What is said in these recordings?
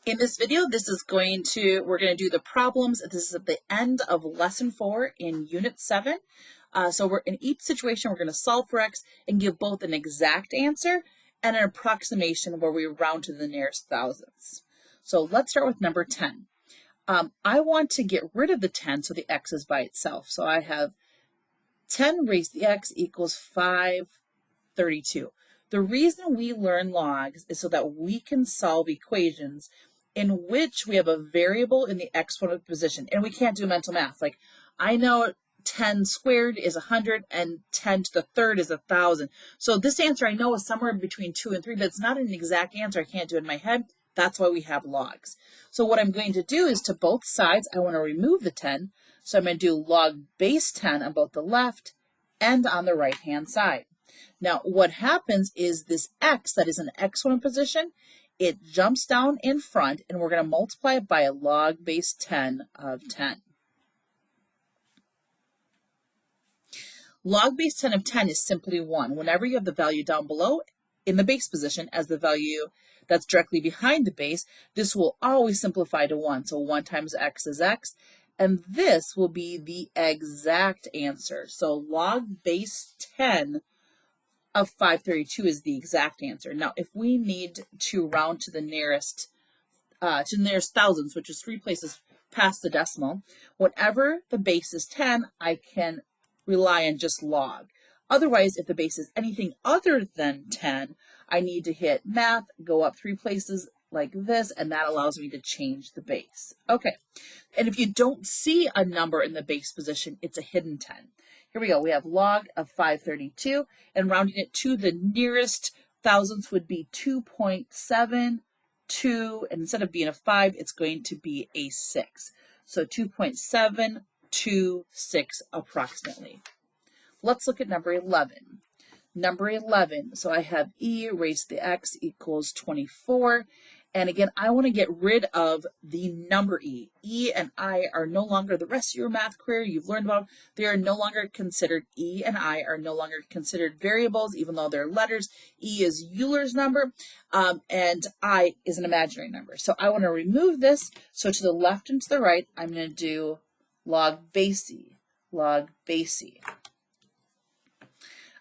In this video, we're going to do the problems. This is at the end of lesson 4 in unit 7. So we're in each situation, we're going to solve for x and give both an exact answer and an approximation where we round to the nearest thousandths. So let's start with number 10. I want to get rid of the 10 so the x is by itself. So I have 10 raised to the x equals 532. The reason we learn logs is so that we can solve equations in which we have a variable in the exponent position, and we can't do mental math. Like, I know 10 squared is 100 and 10 to the third is 1,000. So this answer I know is somewhere between 2 and 3, but it's not an exact answer. I can't do it in my head. That's why we have logs. So what I'm going to do is to both sides, I want to remove the 10. So I'm going to do log base 10 on both the left and on the right-hand side. Now, what happens is this x that is in the exponent position, it jumps down in front, and we're going to multiply it by a log base 10 of 10. Log base 10 of 10 is simply 1. Whenever you have the value down below in the base position as the value that's directly behind the base, this will always simplify to 1. So 1 times x is x, and this will be the exact answer. So log base 10 of 532 is the exact answer. Now, if we need to round to the nearest thousandths, which is 3 places past the decimal, whenever the base is 10, I can rely on just log. Otherwise, if the base is anything other than 10, I need to hit math, go up 3 places like this, and that allows me to change the base. Okay, and if you don't see a number in the base position, it's a hidden 10. Here we go. We have log of 532, and rounding it to the nearest thousandths would be 2.72, and instead of being a 5, it's going to be a 6. So 2.726 approximately. Let's look at number 11. Number 11, so I have e raised to the x equals 24. And again, I want to get rid of the number e. E and I are no longer, the rest of your math career you've learned about, they are no longer considered, e and I are no longer considered variables, even though they're letters. E is Euler's number, and I is an imaginary number. So I want to remove this. So to the left and to the right, I'm going to do log base e, log base e.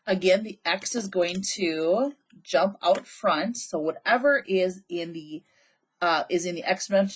Again, the x is going to jump out front. So whatever is in the exponent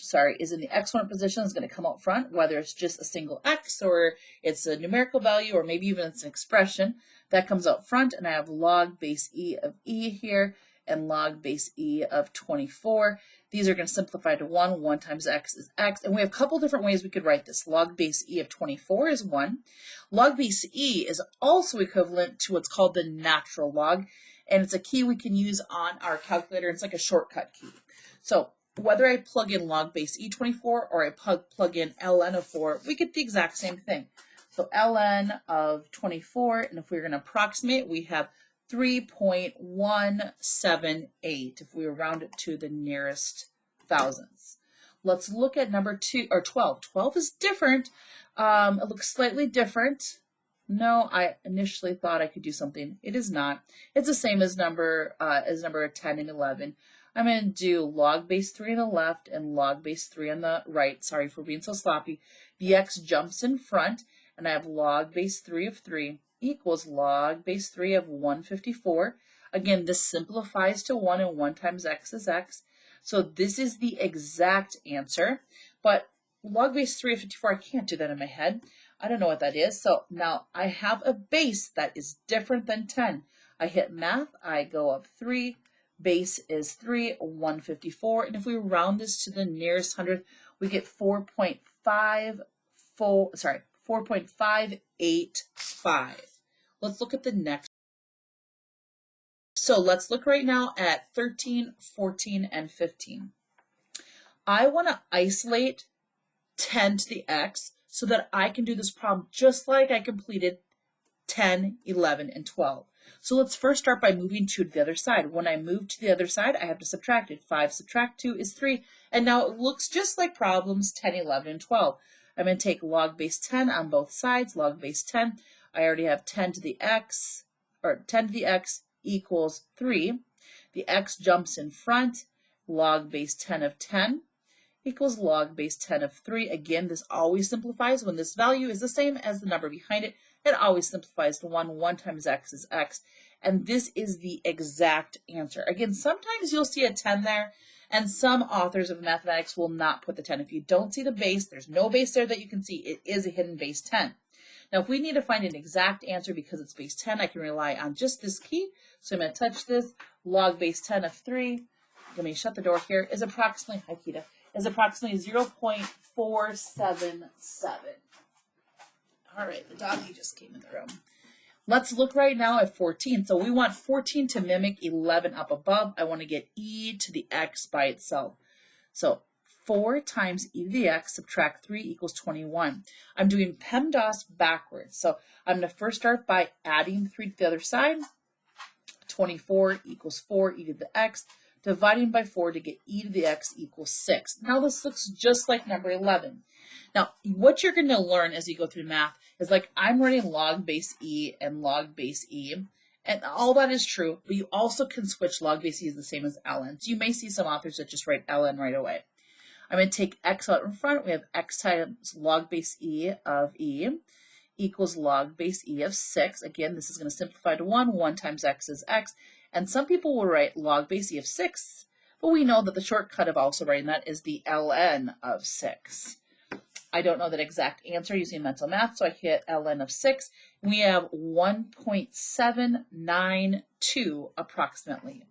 position is going to come out front, whether it's just a single x or it's a numerical value or maybe even it's an expression that comes out front. And I have log base e of e here and log base e of 24. These are going to simplify to 1. 1 times x is x. And we have a couple different ways we could write this. Log base e of 24 is 1. Log base e is also equivalent to what's called the natural log. And it's a key we can use on our calculator. It's like a shortcut key. So whether I plug in log base e24 or I plug in ln of 4, we get the exact same thing. So ln of 24, and if we're going to approximate, we have 3.178 if we round it to the nearest thousandths. Let's look at number 12. 12 is different. It looks slightly different. No, I initially thought I could do something. It is not. It's the same as number 10 and 11. I'm going to do log base 3 on the left and log base 3 on the right. Sorry for being so sloppy. The x jumps in front, and I have log base 3 of 3 equals log base 3 of 154. Again, this simplifies to 1, and 1 times x is x. So this is the exact answer. But log base 3 of 54, I can't do that in my head. I don't know what that is. So now I have a base that is different than 10. I hit math, I go up 3. Base is 3, 154, and if we round this to the nearest hundredth, we get 4.585. Let's look at the next. So let's look right now at 13, 14, and 15. I want to isolate 10 to the x so that I can do this problem just like I completed 10, 11, and 12. So let's first start by moving 2 to the other side. When I move to the other side, I have to subtract it. 5 subtract 2 is 3. And now it looks just like problems 10, 11, and 12. I'm going to take log base 10 on both sides. Log base 10. I already have 10 to the x equals 3. The x jumps in front. Log base 10 of 10. equals log base 10 of 3. Again, this always simplifies. When this value is the same as the number behind it, it always simplifies to 1. 1 times x is x. And this is the exact answer. Again, sometimes you'll see a 10 there, and some authors of mathematics will not put the 10. If you don't see the base, there's no base there that you can see. It is a hidden base 10. Now, if we need to find an exact answer because it's base 10, I can rely on just this key. So I'm going to touch this. Log base 10 of 3. Let me shut the door here. Is approximately, hi Kita, is approximately 0.477. All right, the doggy just came in the room. Let's look right now at 14. So we want 14 to mimic 11 up above. I want to get e to the x by itself. So 4 times e to the x subtract 3 equals 21. I'm doing PEMDAS backwards. So I'm going to first start by adding 3 to the other side. 24 equals 4 e to the x, dividing by 4 to get e to the x equals 6. Now this looks just like number 11. Now what you're going to learn as you go through math is like I'm writing log base e and log base e, and all that is true, but you also can switch. Log base e is the same as ln. So you may see some authors that just write ln right away. I'm going to take x out in front. We have x times log base e of e equals log base e of 6. Again, this is going to simplify to 1. 1 times x is x. And some people will write log base e of 6, but we know that the shortcut of also writing that is the ln of 6. I don't know that exact answer using mental math, so I hit ln of 6. We have 1.792 approximately.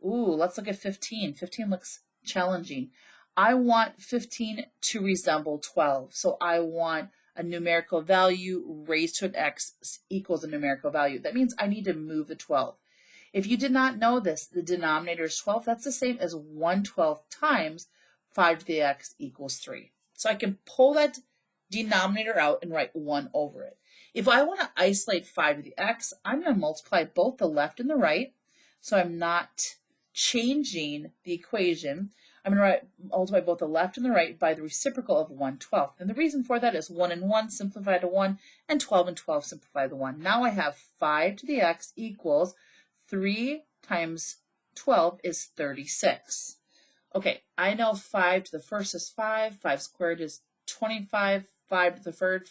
Ooh, let's look at 15. 15 looks challenging. I want 15 to resemble 12, so I want a numerical value raised to an x equals a numerical value. That means I need to move the 12. If you did not know this, the denominator is 12. That's the same as 1/12 times 5 to the x equals 3. So I can pull that denominator out and write 1 over it. If I want to isolate 5 to the x, I'm going to multiply both the left and the right. So I'm not changing the equation. I'm going to multiply both the left and the right by the reciprocal of 1/12. And the reason for that is 1 and 1 simplify to 1, and 12 and 12 simplify to 1. Now I have 5 to the x equals 3 times 12 is 36. Okay, I know 5 to the first is 5. 5 squared is 25. 5 to the third,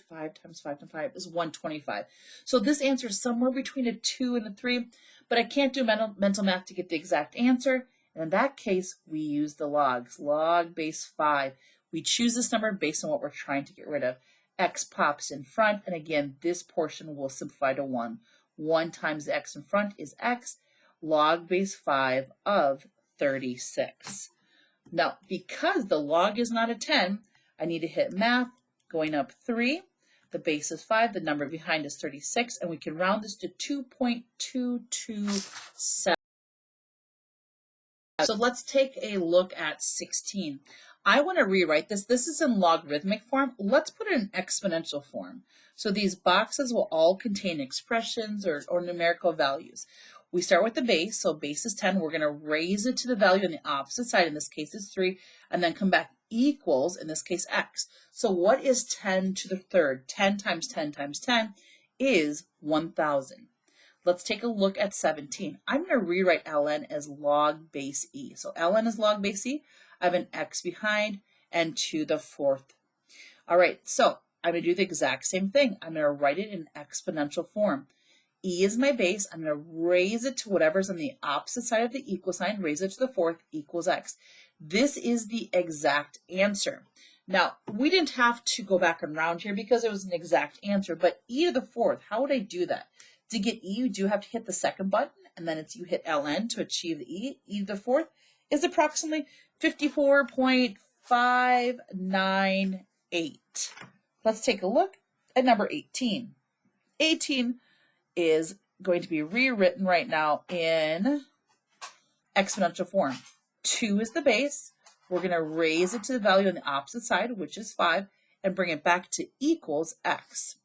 5 times 5 times 5 is 125. So this answer is somewhere between a 2 and a 3, but I can't do mental math to get the exact answer. And in that case, we use the logs. Log base 5. We choose this number based on what we're trying to get rid of. X pops in front, and again, this portion will simplify to 1. 1 times the x in front is x. Log base 5 of 36. Now, because the log is not a 10, I need to hit math. Going up 3, the base is 5, the number behind is 36, and we can round this to 2.227. So let's take a look at 16. I want to rewrite this. This is in logarithmic form. Let's put it in exponential form. So these boxes will all contain expressions or numerical values. We start with the base, so base is 10. We're going to raise it to the value on the opposite side. In this case, it's 3, and then come back equals, in this case, x. So what is 10 to the third? 10 times 10 times 10 is 1,000. Let's take a look at 17. I'm going to rewrite ln as log base e. So ln is log base e. I have an x behind and to the fourth. All right, so I'm going to do the exact same thing. I'm going to write it in exponential form. E is my base. I'm going to raise it to whatever's on the opposite side of the equal sign, raise it to the fourth, equals x. This is the exact answer. Now, we didn't have to go back and round here because it was an exact answer, but e to the fourth, how would I do that? To get e, you do have to hit the second button, and then you hit ln to achieve the e. E to the fourth is approximately 54.598. Let's take a look at number 18. 18 is going to be rewritten right now in exponential form. 2 is the base. We're going to raise it to the value on the opposite side, which is 5, and bring it back to equals x.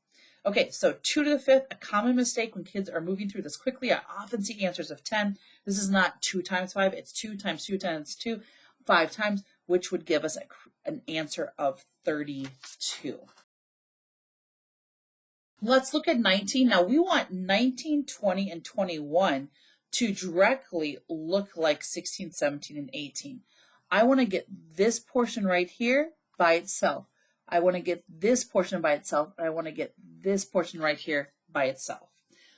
Okay, so 2 to the fifth, a common mistake when kids are moving through this quickly. I often see answers of 10. This is not 2 times 5, it's 2 times 2 times 2, 5 times, which would give us an answer of 32. Let's look at 19. Now we want 19, 20, and 21 to directly look like 16, 17, and 18. I want to get this portion right here by itself. I want to get this portion by itself, and I want to get this portion right here by itself.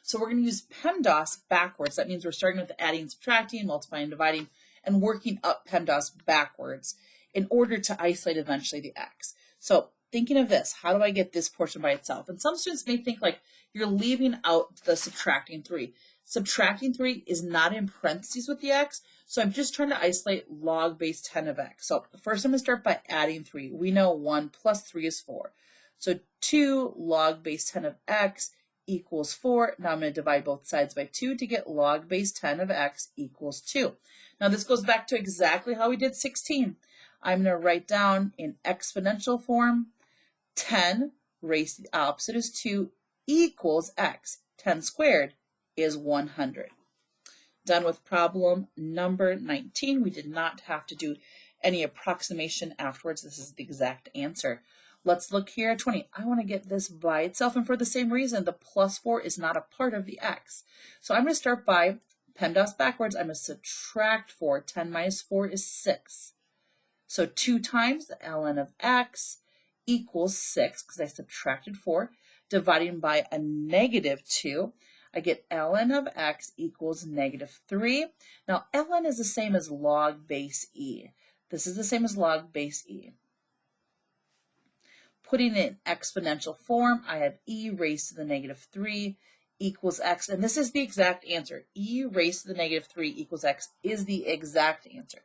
So we're going to use PEMDAS backwards. That means we're starting with the adding, subtracting, multiplying, dividing, and working up PEMDAS backwards in order to isolate eventually the x. So thinking of this, how do I get this portion by itself? And some students may think like you're leaving out the subtracting 3. Subtracting 3 is not in parentheses with the x, so I'm just trying to isolate log base 10 of x. So first I'm going to start by adding 3. We know 1 plus 3 is 4. So 2 log base 10 of x equals 4. Now I'm going to divide both sides by 2 to get log base 10 of x equals 2. Now this goes back to exactly how we did 16. I'm going to write down in exponential form 10 raised to the opposite is 2 equals x. 10 squared is 100. Done with problem number 19. We did not have to do any approximation afterwards. This is the exact answer. Let's look here at 20. I want to get this by itself, and for the same reason, the plus 4 is not a part of the x. So I'm going to start by PEMDAS backwards. I'm going to subtract 4. 10 minus 4 is 6. So 2 times the ln of x equals 6, because I subtracted 4, dividing by a negative 2. I get ln of x equals negative 3. Now, ln is the same as log base e. This is the same as log base e. Putting it in exponential form, I have e raised to the negative 3 equals x. And this is the exact answer. E raised to the negative 3 equals x is the exact answer.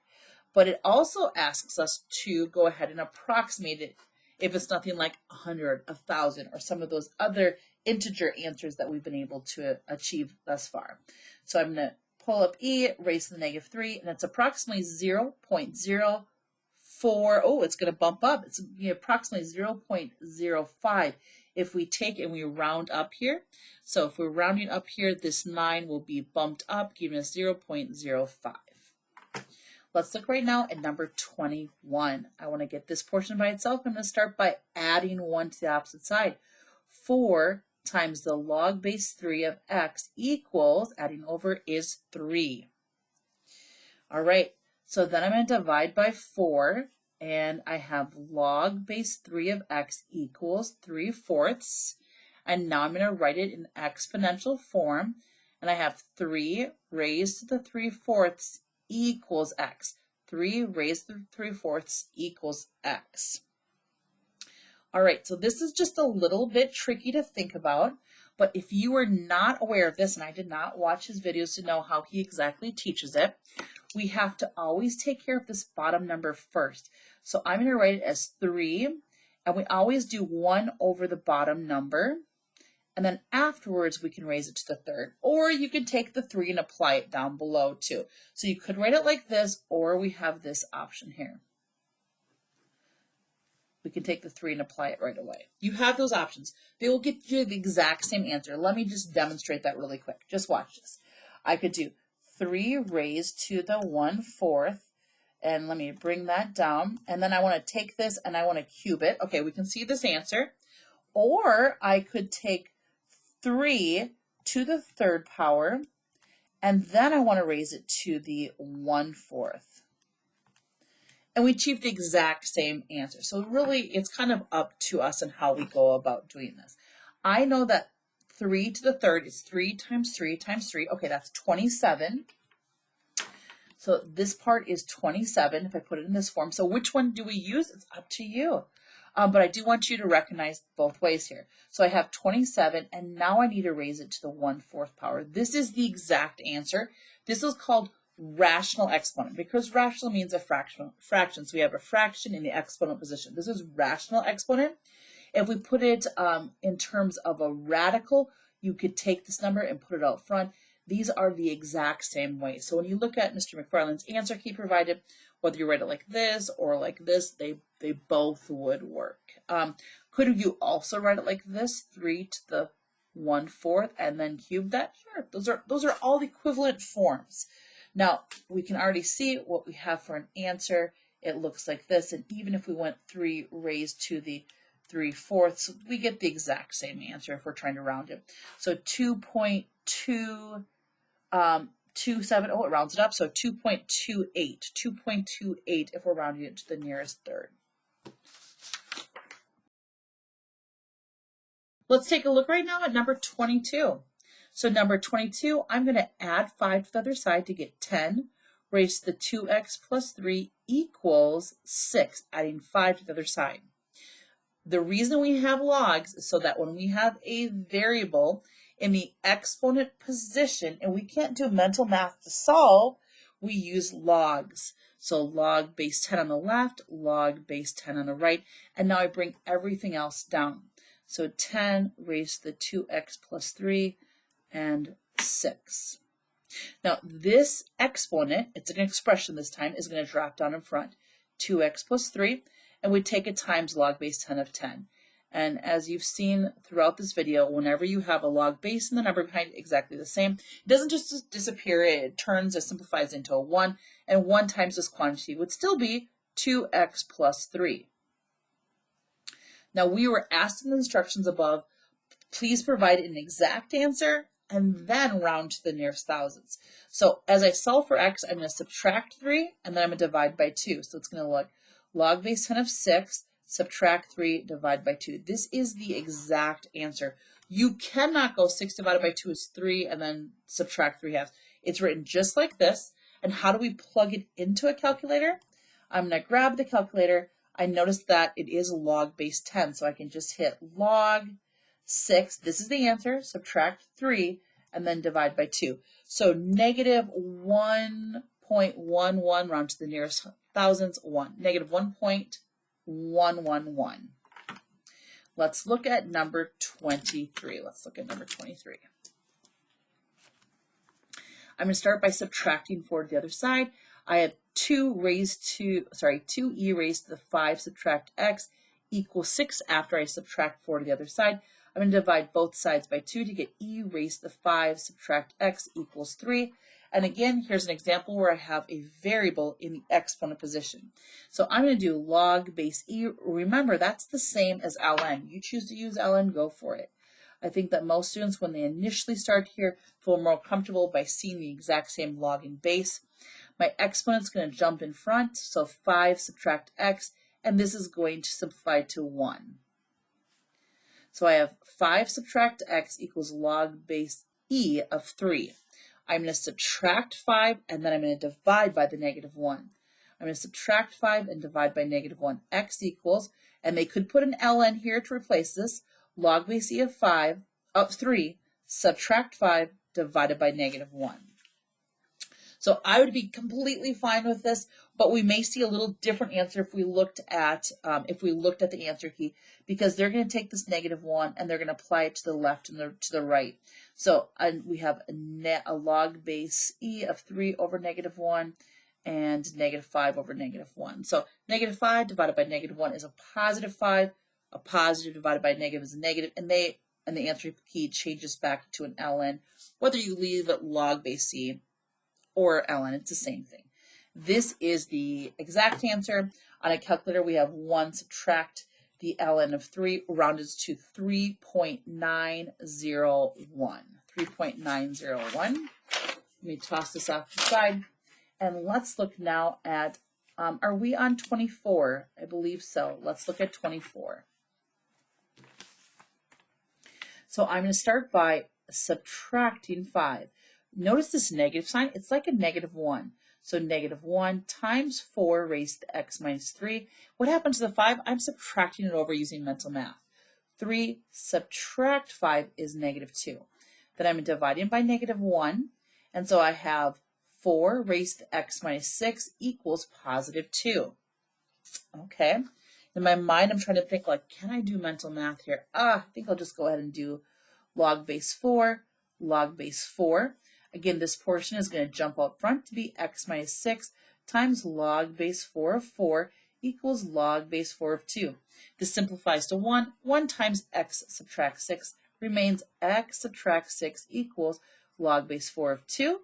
But it also asks us to go ahead and approximate it if it's nothing like 100, 1,000, or some of those other integer answers that we've been able to achieve thus far. So I'm going to pull up e raised to the negative 3, and it's approximately 0.04. Oh, it's going to bump up. It's going to be approximately 0.05 if we take and we round up here. So if we're rounding up here, this 9 will be bumped up, giving us 0.05. Let's look right now at number 21. I want to get this portion by itself. I'm going to start by adding 1 to the opposite side. 4 times the log base 3 of x equals, adding over, is 3. All right, so then I'm going to divide by 4, and I have log base 3 of x equals 3/4. And now I'm going to write it in exponential form, and I have 3 raised to the 3/4 equals x. 3 raised to the 3/4 equals x. All right, so this is just a little bit tricky to think about, but if you were not aware of this, and I did not watch his videos to know how he exactly teaches it, we have to always take care of this bottom number first. So I'm going to write it as 3, and we always do 1 over the bottom number, and then afterwards we can raise it to the third. Or you can take the 3 and apply it down below too. So you could write it like this, or we have this option here. We can take the 3 and apply it right away. You have those options. They will get you the exact same answer. Let me just demonstrate that really quick. Just watch this. I could do 3 raised to the 1/4, and let me bring that down. And then I want to take this and I want to cube it. Okay, we can see this answer. Or I could take 3 to the 3rd power, and then I want to raise it to the 1/4. And we achieved the exact same answer. So really, it's kind of up to us and how we go about doing this. I know that 3 to the 3rd is 3 times 3 times 3. Okay, that's 27. So this part is 27 if I put it in this form. So which one do we use? It's up to you. But I do want you to recognize both ways here. So I have 27, and now I need to raise it to the 1/4 power. This is the exact answer. This is called rational exponent, because rational means a fraction. So we have a fraction in the exponent position. This is rational exponent. If we put it in terms of a radical, you could take this number and put it out front. These are the exact same way. So when you look at Mr. McFarland's answer he provided, whether you write it like this or like this, they both would work. Could you also write it like this, 3 to the 1/4, and then cube that? Sure, those are all equivalent forms. Now, we can already see what we have for an answer. It looks like this, and even if we went 3 raised to the 3/4, we get the exact same answer if we're trying to round it. So 2.2 27, oh, it rounds it up, so 2.28, 2.28 if we're rounding it to the nearest third. Let's take a look right now at number 22. So number 22, I'm going to add 5 to the other side to get 10 raised to the 2x plus 3 equals 6, adding 5 to the other side. The reason we have logs is so that when we have a variable in the exponent position and we can't do mental math to solve, we use logs. So log base 10 on the left, log base 10 on the right, and now I bring everything else down. So 10 raised to the 2x plus 3 and 6. Now this exponent, it's an expression this time, is going to drop down in front. 2x plus 3, and we take it times log base 10 of 10. And as you've seen throughout this video, whenever you have a log base and the number behind it exactly the same, it doesn't just disappear, it turns, it simplifies into a 1, and 1 times this quantity would still be 2x plus 3. Now we were asked in the instructions above, please provide an exact answer and then round to the nearest thousands. So as I solve for x, I'm going to subtract 3 and then I'm going to divide by 2. So it's going to look log base 10 of 6, subtract 3, divide by 2. This is the exact answer. You cannot go 6 divided by 2 is 3 and then subtract 3/2. It's written just like this. And how do we plug it into a calculator? I'm going to grab the calculator. I noticed that it is log base 10, so I can just hit log 6. This is the answer. Subtract 3 and then divide by 2. So negative 1.11 round to the nearest thousands, 1. Negative 1.111. Let's look at number 23. Let's look at number 23. I'm going to start by subtracting 4 to the other side. I have 2e raised to the 5 subtract x equals 6 after I subtract 4 to the other side. I'm going to divide both sides by 2 to get e raised to the 5 subtract x equals 3. And again, here's an example where I have a variable in the exponent position. So I'm going to do log base e. Remember, that's the same as ln. You choose to use ln, go for it. I think that most students, when they initially start here, feel more comfortable by seeing the exact same log and base. My exponent's going to jump in front, so 5 subtract x, and this is going to simplify to 1. So I have 5 subtract x equals log base e of 3. I'm going to subtract 5, and then I'm going to divide by the negative 1. I'm going to subtract 5 and divide by negative 1. X equals, and they could put an ln here to replace this, log base e of 3, subtract 5, divided by negative 1. So I would be completely fine with this, but we may see a little different answer if we looked at the answer key, because they're going to take this negative 1 and they're going to apply it to the left and to the right. So we have a log base e of 3 over negative 1 and negative 5 over negative 1. So negative 5 divided by negative 1 is a positive 5. A positive divided by a negative is a negative, and the answer key changes back to an ln, whether you leave it log base e or ln, it's the same thing. This is the exact answer. On a calculator, we have 1 subtract the ln of 3, rounded to 3.901. 3.901. Let me toss this off to the side. And let's look now at, are we on 24? I believe so. Let's look at 24. So I'm going to start by subtracting 5. Notice this negative sign, it's like a negative 1. So negative 1 times 4 raised to x minus 3. What happens to the 5? I'm subtracting it over using mental math. 3 subtract 5 is negative 2. Then I'm dividing by negative 1. And so I have 4 raised to x minus 6 equals positive 2. Okay. In my mind, I'm trying to think, like, can I do mental math here? I think I'll just go ahead and do log base 4, log base 4. Again, this portion is going to jump out front to be x minus 6 times log base 4 of 4 equals log base 4 of 2. This simplifies to 1. 1 times x subtract 6 remains x subtract 6 equals log base 4 of 2.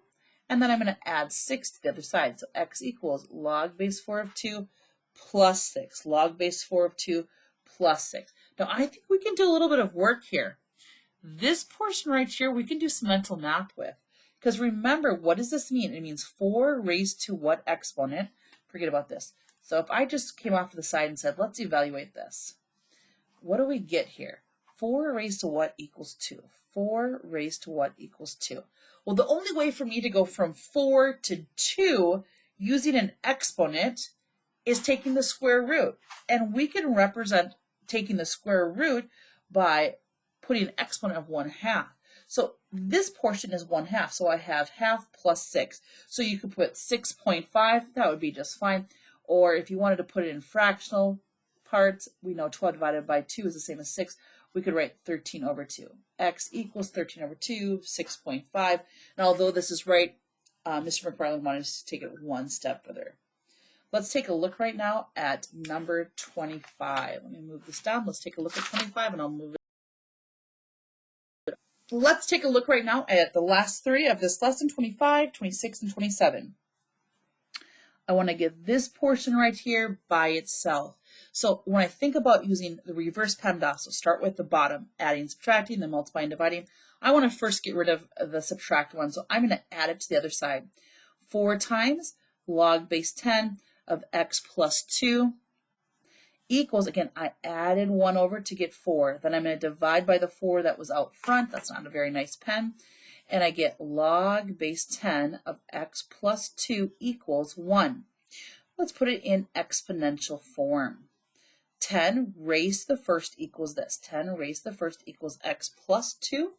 And then I'm going to add 6 to the other side. So x equals log base 4 of 2 plus 6. Log base 4 of 2 plus 6. Now, I think we can do a little bit of work here. This portion right here, we can do some mental math with, Because remember, what does this mean? It means 4 raised to what exponent? Forget about this. So if I just came off to the side and said, let's evaluate this. What do we get here? 4 raised to what equals 2? 4 raised to what equals 2? Well, the only way for me to go from 4 to 2 using an exponent is taking the square root. And we can represent taking the square root by putting an exponent of 1/2. So this portion is 1/2. So I have half plus 6. So you could put 6.5. That would be just fine. Or if you wanted to put it in fractional parts, we know 12 divided by 2 is the same as 6. We could write 13 over 2. X equals 13 over 2, 6.5. And although this is right, Mr. McFarland wanted us to take it one step further. Let's take a look right now at number 25. Let me move this down. Let's take a look at 25 and I'll move it. Let's take a look right now at the last 3 of this lesson, 25, 26, and 27. I want to get this portion right here by itself. So when I think about using the reverse PEMDAS, so start with the bottom, adding, subtracting, then multiplying, dividing. I want to first get rid of the subtract one, so I'm going to add it to the other side. 4 times log base 10 of x plus 2 equals, again, I added 1 over to get 4. Then I'm going to divide by the 4 that was out front. That's not a very nice pen. And I get log base 10 of x plus 2 equals 1. Let's put it in exponential form. 10 raised to the first equals this. 10 raised to the first equals x plus 2.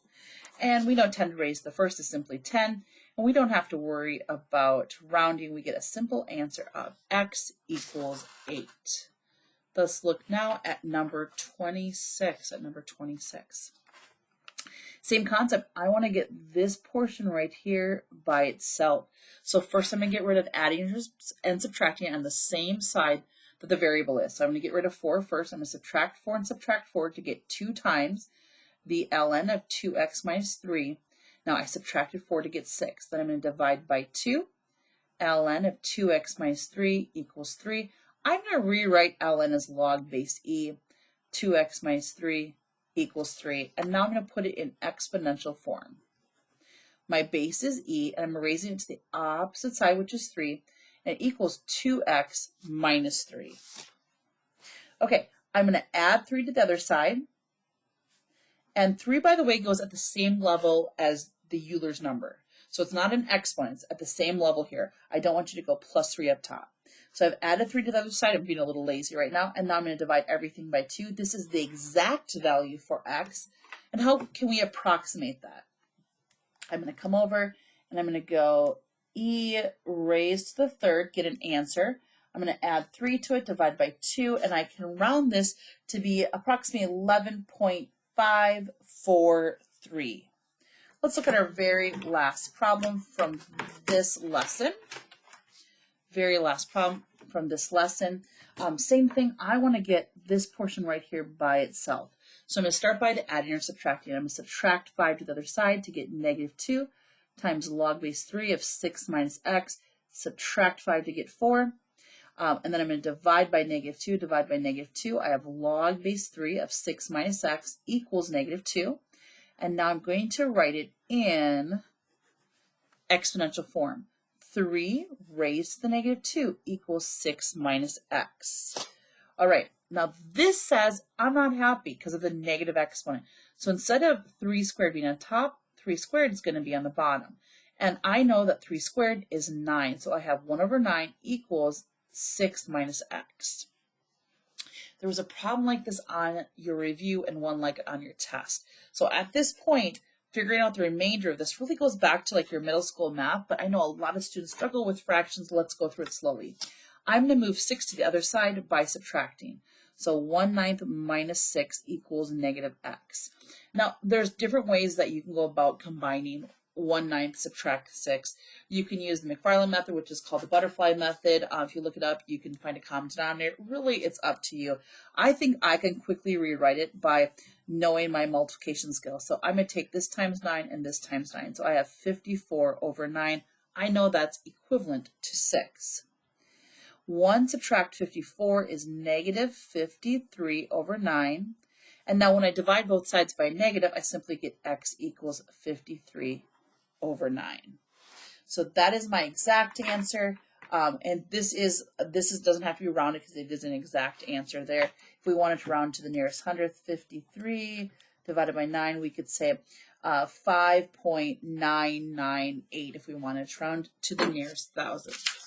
And we know 10 raised to the first is simply 10. And we don't have to worry about rounding. We get a simple answer of x equals 8. Let's look now at number 26. Same concept. I want to get this portion right here by itself. So first I'm going to get rid of adding and subtracting on the same side that the variable is. So I'm going to get rid of 4 first. I'm going to subtract 4 and subtract 4 to get 2 times the ln of 2x minus 3. Now I subtracted 4 to get 6. Then I'm going to divide by 2. ln of 2x minus 3 equals 3. I'm going to rewrite ln as log base e. 2x minus 3 equals 3. And now I'm going to put it in exponential form. My base is e, and I'm raising it to the opposite side, which is 3, and it equals 2x minus 3. Okay, I'm going to add 3 to the other side. And 3, by the way, goes at the same level as the Euler's number. So it's not an exponent, it's at the same level here. I don't want you to go plus 3 up top. So I've added 3 to the other side. I'm being a little lazy right now. And now I'm going to divide everything by 2. This is the exact value for x. And how can we approximate that? I'm going to come over and I'm going to go e raised to the third, get an answer. I'm going to add 3 to it, divide by 2, and I can round this to be approximately 11.543. Let's look at our very last problem from this lesson. Same thing, I want to get this portion right here by itself. So I'm going to start by adding or subtracting. I'm going to subtract 5 to the other side to get negative 2 times log base 3 of 6 minus x, subtract 5 to get 4. And then I'm going to divide by negative 2, divide by negative 2. I have log base 3 of 6 minus x equals negative 2. And now I'm going to write it in exponential form. 3 raised to the negative 2 equals 6 minus x. All right, now this says I'm not happy because of the negative exponent. So instead of 3 squared being on top, 3 squared is going to be on the bottom. And I know that 3 squared is 9. So I have 1 over 9 equals 6 minus x. There was a problem like this on your review and one like it on your test. So at this point, figuring out the remainder of this really goes back to like your middle school math, but I know a lot of students struggle with fractions. Let's go through it slowly. I'm going to move 6 to the other side by subtracting. So 1/9 minus 6 equals negative x. Now, there's different ways that you can go about combining 1/9 subtract 6. You can use the McFarland method, which is called the butterfly method. If you look it up, you can find a common denominator. Really, it's up to you. I think I can quickly rewrite it by knowing my multiplication skill. So I'm going to take this times 9 and this times 9. So I have 54 over 9. I know that's equivalent to 6. 1 subtract 54 is negative 53 over 9. And now when I divide both sides by negative, I simply get x equals 53 over 9. So that is my exact answer. And this doesn't have to be rounded because it is an exact answer there. If we wanted to round to the nearest hundredth, 53 divided by 9, we could say 5.998 if we wanted to round to the nearest thousandth.